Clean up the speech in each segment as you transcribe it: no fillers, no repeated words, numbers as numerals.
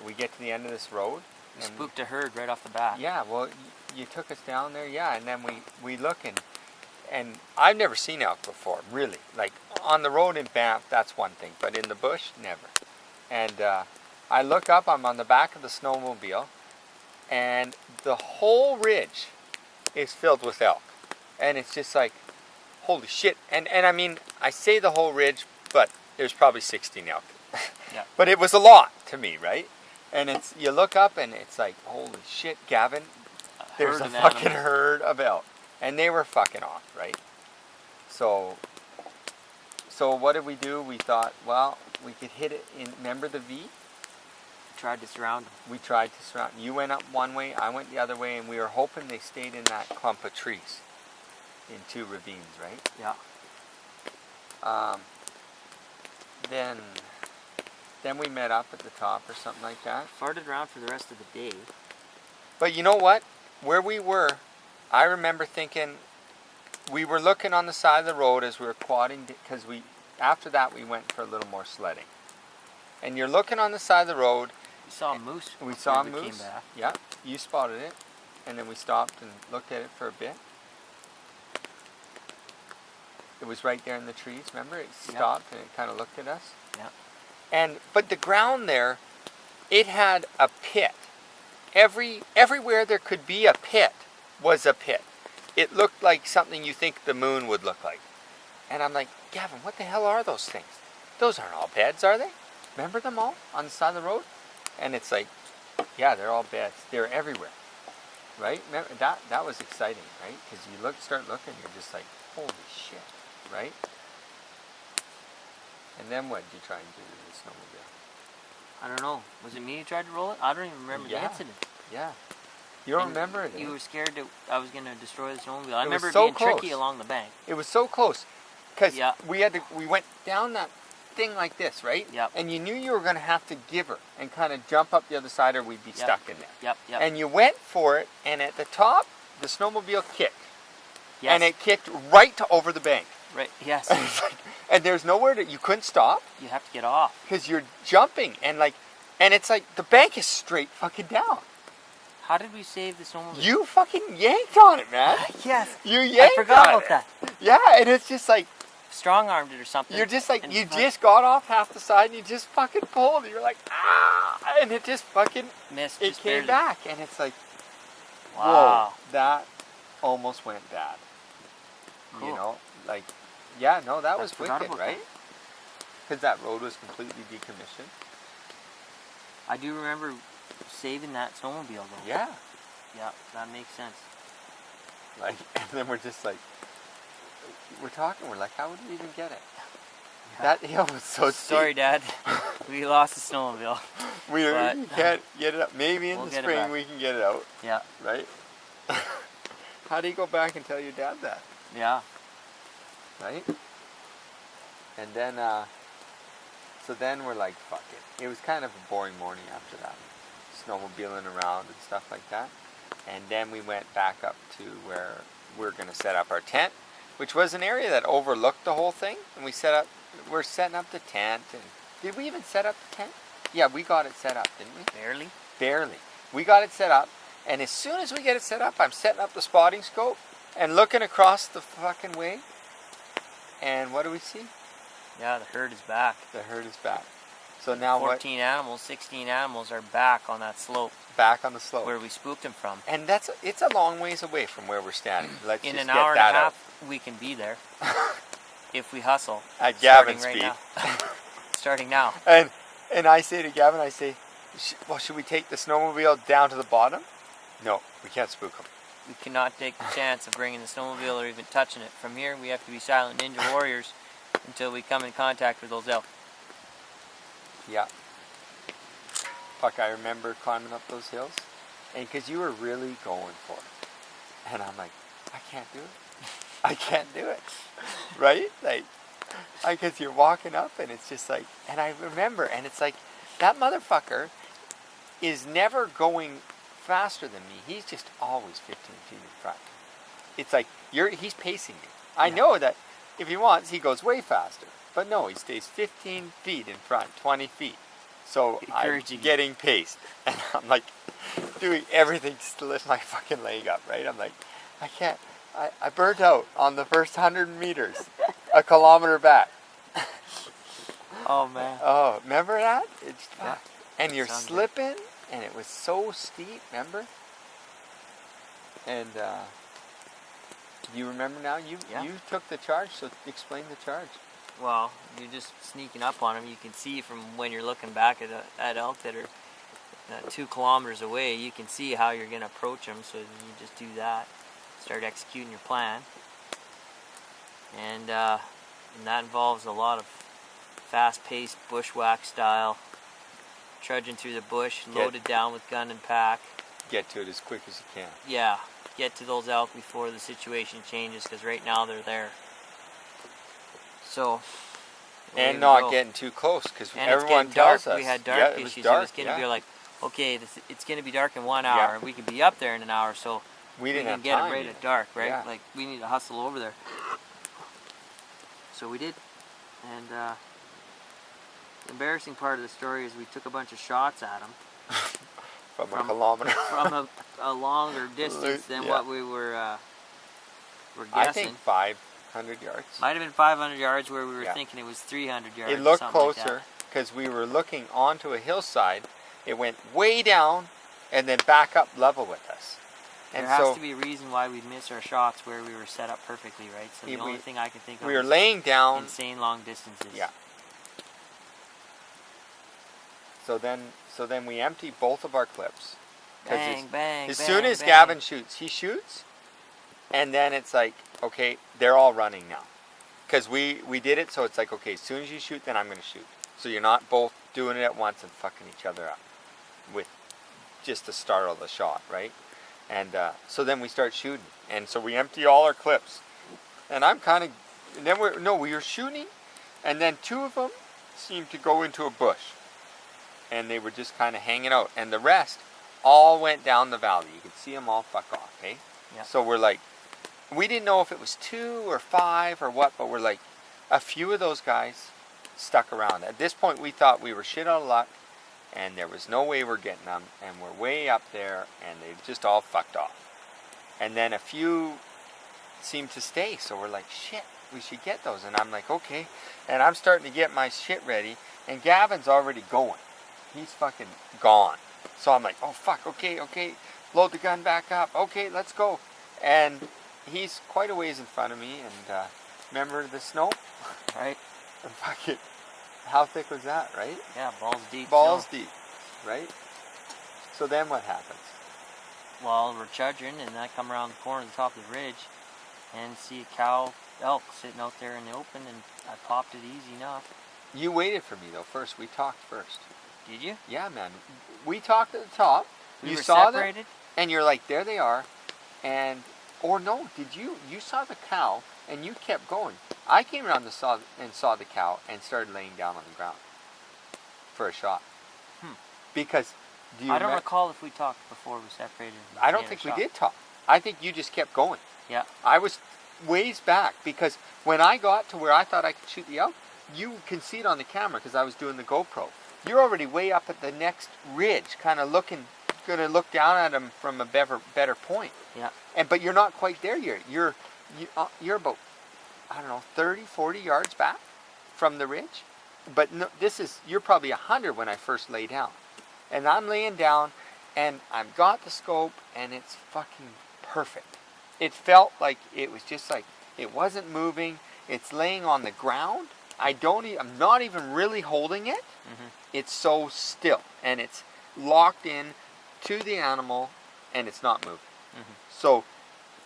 we get to the end of this road. We spooked a herd right off the bat. Yeah, well, you took us down there, yeah, and then we look and I've never seen elk before, really. Like on the road in Banff, that's one thing, but in the bush, never. And I look up, I'm on the back of the snowmobile, and the whole ridge is filled with elk. And it's just like, holy shit. And I mean, I say the whole ridge, but there's probably 16 elk. Yeah. But it was a lot to me, right? And it's, you look up and it's like, holy shit, Gavin, there's a fucking herd of elk. And they were fucking off, right? So what did we do? We thought, well, we could hit it in, remember the V? Tried to surround them. We tried to surround. You went up one way, I went the other way, and we were hoping they stayed in that clump of trees. In 2 ravines, right? Yeah. Then we met up at the top or something like that. Farted around for the rest of the day. But you know what? Where we were, I remember thinking, we were looking on the side of the road as we were quadding, because after that we went for a little more sledding. And you're looking on the side of the road. We saw a moose. We saw a moose. Yeah, you spotted it. And then we stopped and looked at it for a bit. It was right there in the trees, remember? It stopped and it kind of looked at us. Yeah. But the ground there, it had a pit. Everywhere there could be a pit was a pit. It looked like something you think the moon would look like. And I'm like, Gavin, what the hell are those things? Those aren't all beds, are they? Remember them all on the side of the road? And it's like, yeah, they're all beds. They're everywhere, right? Remember, that was exciting, right? Because you start looking, you're just like, holy shit. Right? And then what did you try and do to the snowmobile? I don't know. Was it me who tried to roll it? I don't even remember the incident. Yeah. You don't remember it? You were scared that I was going to destroy the snowmobile. I remember it so being tricky along the bank. It was so close. Because we went down that thing like this, right? Yep. And you knew you were going to have to give her and kind of jump up the other side or we'd be stuck in there. Yep. And you went for it, and at the top, the snowmobile kicked. Yes. And it kicked right over the bank. Right, yes. And there's nowhere that you couldn't stop. You have to get off. Because you're jumping, and it's like the bank is straight fucking down. How did we save the snowmobile? You fucking yanked on it, man. Yes. You yanked I forgot on about it. that. Yeah, and it's just like... Strong-armed it or something. You're just like, you just got off half the side, and you just fucking pulled. You're like, ah! And it just fucking... Missed. It came back, and it's like... Wow. Whoa, that almost went bad. Cool. You know, like... Yeah, no, that was wicked, right? That. Because that road was completely decommissioned. I do remember saving that snowmobile, though. Yeah. Yeah, that makes sense. Like, and then we're just like, we're talking, we're like, how would we even get it? Yeah. That hill was so steep. Sorry, Dad. We lost the snowmobile. We can't get it up. Maybe in the spring we can get it out. Yeah. Right? How do you go back and tell your dad that? Yeah. Right? And then, so then we're like, fuck it. It was kind of a boring morning after that. Snowmobiling around and stuff like that. And then we went back up to where we're going to set up our tent, which was an area that overlooked the whole thing. And we're setting up the tent. And did we even set up the tent? Yeah, we got it set up, didn't we? Barely. Barely. We got it set up. And as soon as we get it set up, I'm setting up the spotting scope and looking across the fucking way. And what do we see? Yeah, the herd is back. The herd is back. So now 14 animals, 16 animals are back on that slope. Back on the slope. Where we spooked them from. And it's a long ways away from where we're standing. Let's In just an get hour that and a half, out. we can be there. If we hustle. At Gavin's right speed. Now. Starting now. And I say to Gavin, I say, well, should we take the snowmobile down to the bottom? No, we can't spook them. We cannot take the chance of bringing the snowmobile or even touching it. From here, we have to be silent ninja warriors until we come in contact with those elk. Yeah. Fuck, I remember climbing up those hills. And because you were really going for it. And I'm like, I can't do it. I can't do it. Right? Like, because you're walking up and it's just like, and I remember, and it's like, that motherfucker is never going faster than me. He's just always 15 feet in front. It's like, he's pacing me. I know that if he wants, he goes way faster. But no, he stays 15 feet in front, 20 feet. So I'm Encouraging you. getting paced. And I'm like doing everything just to lift my fucking leg up, right? I'm like, I can't. I burnt out on the first 100 meters, a kilometer back. Oh man. Oh, remember that? It's Yeah. and you're Sounds slipping, and it was so steep. Remember? And you remember now? You took the charge. So explain the charge. Well, you're just sneaking up on them. You can see from when you're looking back at elk that are 2 kilometers away. You can see how you're going to approach them. So you just do that. Start executing your plan. And that involves a lot of fast-paced bushwhack style, trudging through the bush, loaded down with gun and pack. Get to it as quick as you can. Yeah, get to those elk before the situation changes, because right now they're there. So. And not getting too close, because everyone tells us. We had dark issues. It was going to be like, okay, it's going to be dark in 1 hour. We can be up there in an hour, so we didn't have get time it right yet. at dark, right? Yeah. Like we need to hustle over there. So we did, and the embarrassing part of the story is we took a bunch of shots at them from a kilometer. from a longer distance than what we were guessing. I think 500 yards. Might have been 500 yards where we were thinking it was 300 yards. It looked or closer because we were looking onto a hillside. It went way down and then back up level with us. And there has to be a reason why we'd miss our shots where we were set up perfectly, right? So the only thing I can think of we were is laying down insane long distances. Yeah. So then we empty both of our clips. Bang, bang, as bang, soon as bang. Gavin shoots, he shoots, and then it's like, okay, they're all running now. Because we did it, so it's like, okay, as soon as you shoot, then I'm going to shoot. So you're not both doing it at once and fucking each other up with just the start of the shot, right? And so then we start shooting. And so we empty all our clips. And I'm kind of, and then we were shooting, and then 2 of them seemed to go into a bush. And they were just kind of hanging out. And the rest all went down the valley. You could see them all fuck off, eh? Yeah. So we're like, we didn't know if it was 2 or 5 or what, but we're like, a few of those guys stuck around. At this point, we thought we were shit out of luck, and there was no way we're getting them, and we're way up there, and they just all fucked off. And then a few seemed to stay, so we're like, shit, we should get those. And I'm like, okay. And I'm starting to get my shit ready, and Gavin's already going. He's fucking gone. So I'm like, oh fuck, okay, load the gun back up, okay, let's go. And he's quite a ways in front of me, and remember the snow? Right. And fucking, how thick was that, right? Yeah, balls deep. Balls snow. deep, right? So then what happens? Well, we're charging, and I come around the corner of the top of the ridge and see a cow elk sitting out there in the open, and I popped it easy enough. You waited for me though. First, we talked first. Did you? Yeah, man. We talked at the top. We you were saw separated? them, and you're like, there they are. And or no, did you? You saw the cow, and you kept going. I came around saw the cow and started laying down on the ground for a shot. Because I don't recall if we talked before we separated. I don't think we did talk. I think you just kept going. Yeah. I was ways back because when I got to where I thought I could shoot the elk, you can see it on the camera because I was doing the GoPro. You're already way up at the next ridge, kind of gonna look down at them from a better point. Yeah. But you're not quite there yet. You're about, I don't know, 30, 40 yards back from the ridge. But no, you're probably 100 when I first lay down. And I'm laying down, and I've got the scope, and it's fucking perfect. It felt like it was just like, it wasn't moving. It's laying on the ground. I'm not even really holding it. Mm-hmm. It's so still, and it's locked in to the animal, and it's not moving. Mm-hmm. So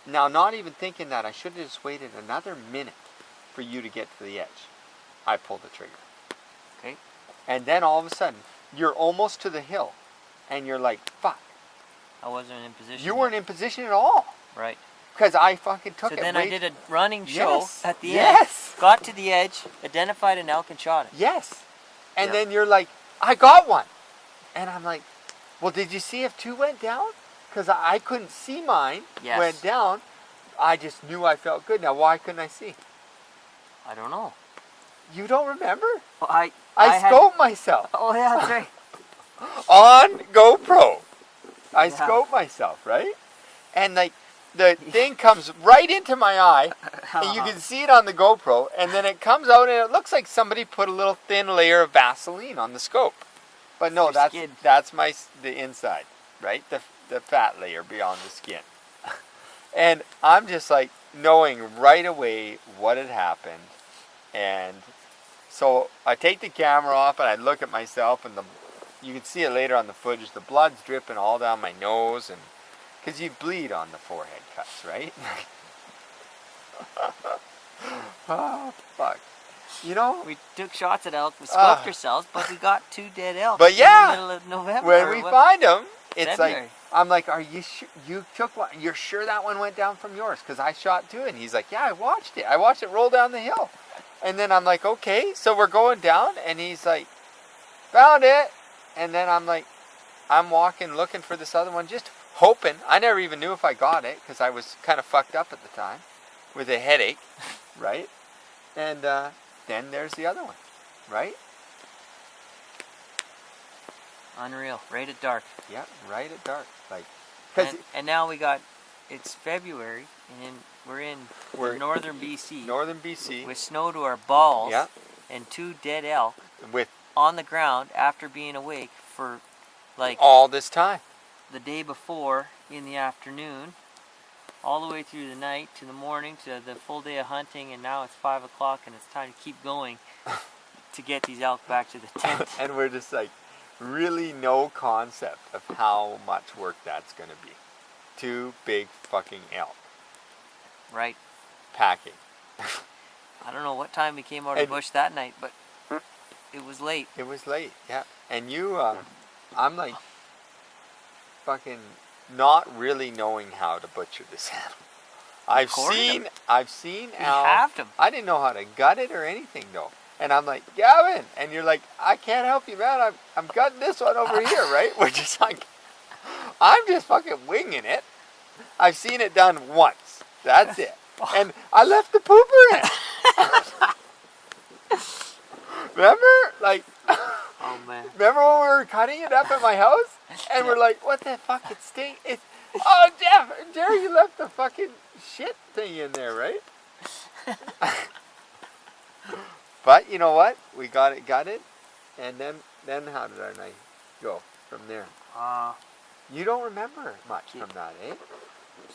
now, not even thinking that, I should have just waited another minute for you to get to the edge. I pulled the trigger. Okay. And then all of a sudden, you're almost to the hill, and you're like, fuck. I wasn't in position. You weren't in position at all. Right. Because I fucking took it. So then I did a running show at the end. Got to the edge, identified an elk, and shot it. Yes. And then you're like, I got one. And I'm like, well, did you see if 2 went down? Because I couldn't see mine went down. I just knew I felt good. Now, why couldn't I see? I don't know. You don't remember? Well, I scoped myself. Oh, yeah, that's right. on GoPro. I Yeah. scope myself, right? And like the thing comes right into my eye, and you can see it on the GoPro, and then it comes out, and it looks like somebody put a little thin layer of Vaseline on the scope. But no, Your that's skin. the inside, right? The fat layer beyond the skin. And I'm just like knowing right away what had happened, and so I take the camera off and I look at myself, and you can see it later on the footage. The blood's dripping all down my nose, and because you bleed on the forehead cuts, right? Oh fuck! You know, We took shots at elk. We scoped ourselves, but we got 2 dead elk. But yeah, in the middle of November. when we find them, it's February. like I'm like, "Are you sure you took one? You're sure that one went down from yours? Because I shot 2." And he's like, "Yeah, I watched it. I watched it roll down the hill." And then I'm like, "Okay." So we're going down, and he's like, "Found it." And then I'm like, I'm walking looking for this other one, just hoping. I never even knew if I got it because I was kind of fucked up at the time with a headache, right? And then there's the other one, right? Unreal. Right at dark. Yeah, right at dark. Like, and now it's February, and we're northern BC. Northern BC. With snow to our balls. Yeah. And 2 dead elk. With on the ground after being awake for like all this time. The day before in the afternoon, all the way through the night to the morning to the full day of hunting, and now it's 5 o'clock and it's time to keep going to get these elk back to the tent. And we're just like, really no concept of how much work that's going to be. 2 big fucking elk. Right. Packing. I don't know what time we came out of the bush that night, but it was late. It was late, yeah. And you, I'm like, fucking not really knowing how to butcher this animal. I've seen Al. Halved him. I didn't know how to gut it or anything though. And I'm like, Gavin, and you're like, I can't help you, man. I'm gutting this one over here, right? We're just like, I'm just fucking winging it. I've seen it done once. That's it. And I left the pooper in. Remember, like, oh man. Remember when we were cutting it up at my house, and we're like, what the fuck? It stinks. Oh, Jerry, you left the fucking shit thing in there, right? But you know what? We got it gutted, and then how did our night go from there? You don't remember much from that, eh?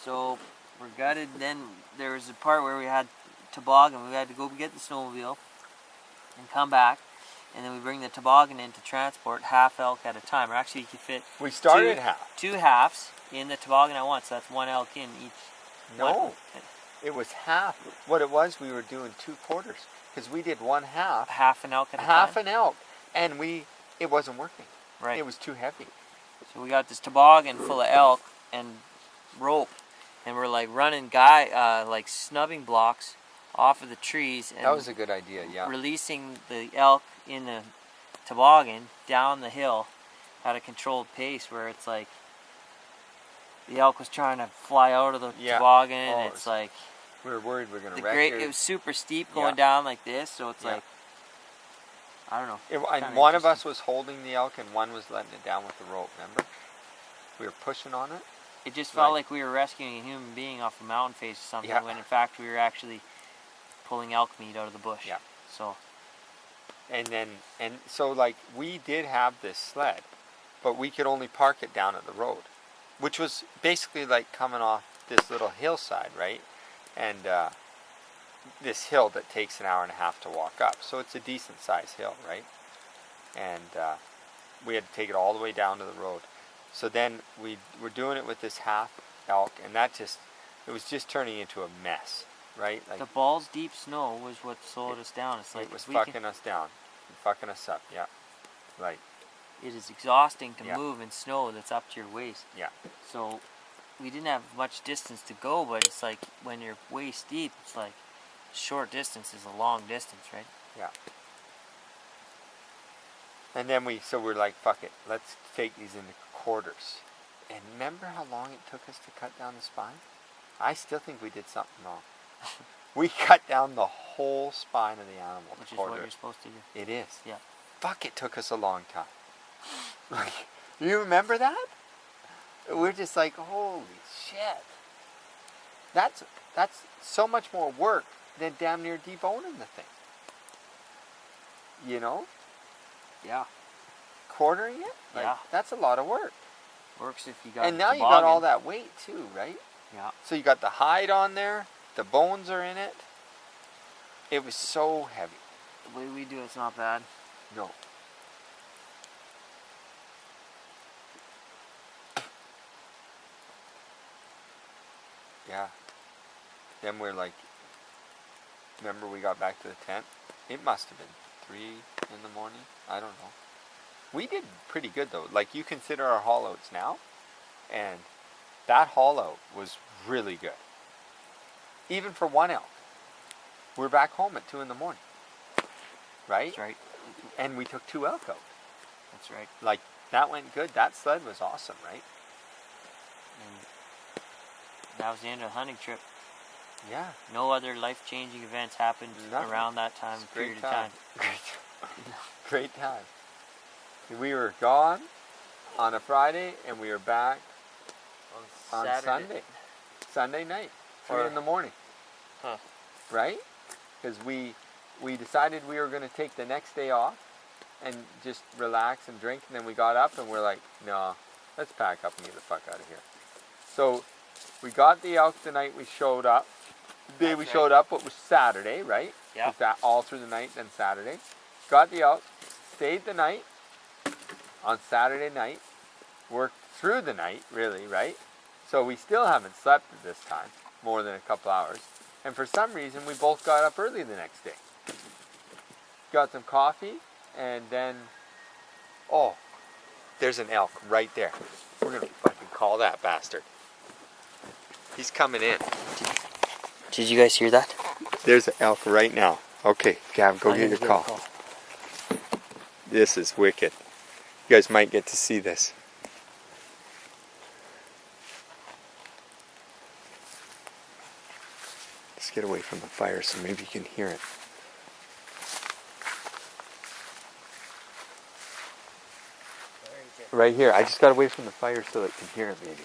So we're gutted. Then there was a part where we had toboggan. We had to go get the snowmobile and come back, and then we bring the toboggan in to transport half elk at a time. Or actually, you could fit. We started half. 2 halves in the toboggan at once. So that's 1 elk in each. No, it was half. What it was, we were doing 2 quarters because we did 1 half. Half an elk at a time. Half an elk, and it wasn't working. Right. It was too heavy. So we got this toboggan full of elk and rope, and we're like running like snubbing blocks off of the trees. And that was a good idea, yeah. Releasing the elk in the toboggan down the hill at a controlled pace where it's like the elk was trying to fly out of the toboggan, and it's like we were worried we were going to wreck it. It was super steep going down like this, so it's like, I don't know. And one of us was holding the elk and one was letting it down with the rope, remember? We were pushing on it. It just felt like we were rescuing a human being off a mountain face or something, when in fact we were actually pulling elk meat out of the bush. Yeah. So. And so like we did have this sled, but we could only park it down at the road, which was basically like coming off this little hillside, right? And this hill that takes an hour and a half to walk up. So it's a decent sized hill, right? And we had to take it all the way down to the road. So then we were doing it with this half elk, and it was just turning into a mess, right? Like the balls deep snow was what slowed us down. It's like it was fucking us down, fucking us up, yeah. Like it is exhausting to move in snow that's up to your waist. Yeah. So we didn't have much distance to go, but it's like when you're waist deep, it's like short distance is a long distance, right? Yeah. And then we're like, fuck it, let's take these into quarters. And remember how long it took us to cut down the spine? I still think we did something wrong. We cut down the whole spine of the animal. Which is what you're supposed to do. It is. Yeah. Fuck, it took us a long time. Like, You remember that? We're just like, holy shit. That's so much more work than damn near deboning the thing. You know? Yeah. Quartering it? Like, Yeah. that's a lot of work. Works if you got And now you toboggan. got all that weight too, right? Yeah. So you got the hide on there, the bones are in it. It was so heavy. The way we do it's not bad. No. Yeah. Then we're like, remember we got back to the tent? It must have been 3 in the morning. I don't know. We did pretty good though. Like, you consider our haul outs now, and that haul out was really good. Even for one elk. We're back home at 2 in the morning. Right? That's right. And we took 2 elk out. That's right. Like, that went good. That sled was awesome, right? And that was the end of the hunting trip. Yeah. No other life-changing events happened Nothing. around that time period of time. Great time. We were gone on a Friday, and we were back on Sunday. Sunday night, 3 in the morning. Huh. Right? Because we decided we were going to take the next day off and just relax and drink, and then we got up and we're like, no, let's pack up and get the fuck out of here. So we got the elk the night we showed up. The day we showed up, it was Saturday, right? Yeah. Was that all through the night, then Saturday. Got the elk, stayed the night on Saturday night, worked through the night, really, right? So we still haven't slept at this time, more than a couple hours. And for some reason, we both got up early the next day. Got some coffee, and then, oh, there's an elk right there. We're going to fucking call that bastard. He's coming in. Did you guys hear that? There's an elk right now. Okay, Gav, go get your call. This is wicked. You guys might get to see this. Let's get away from the fire so maybe you can hear it. Right here. I just got away from the fire so it can hear it maybe.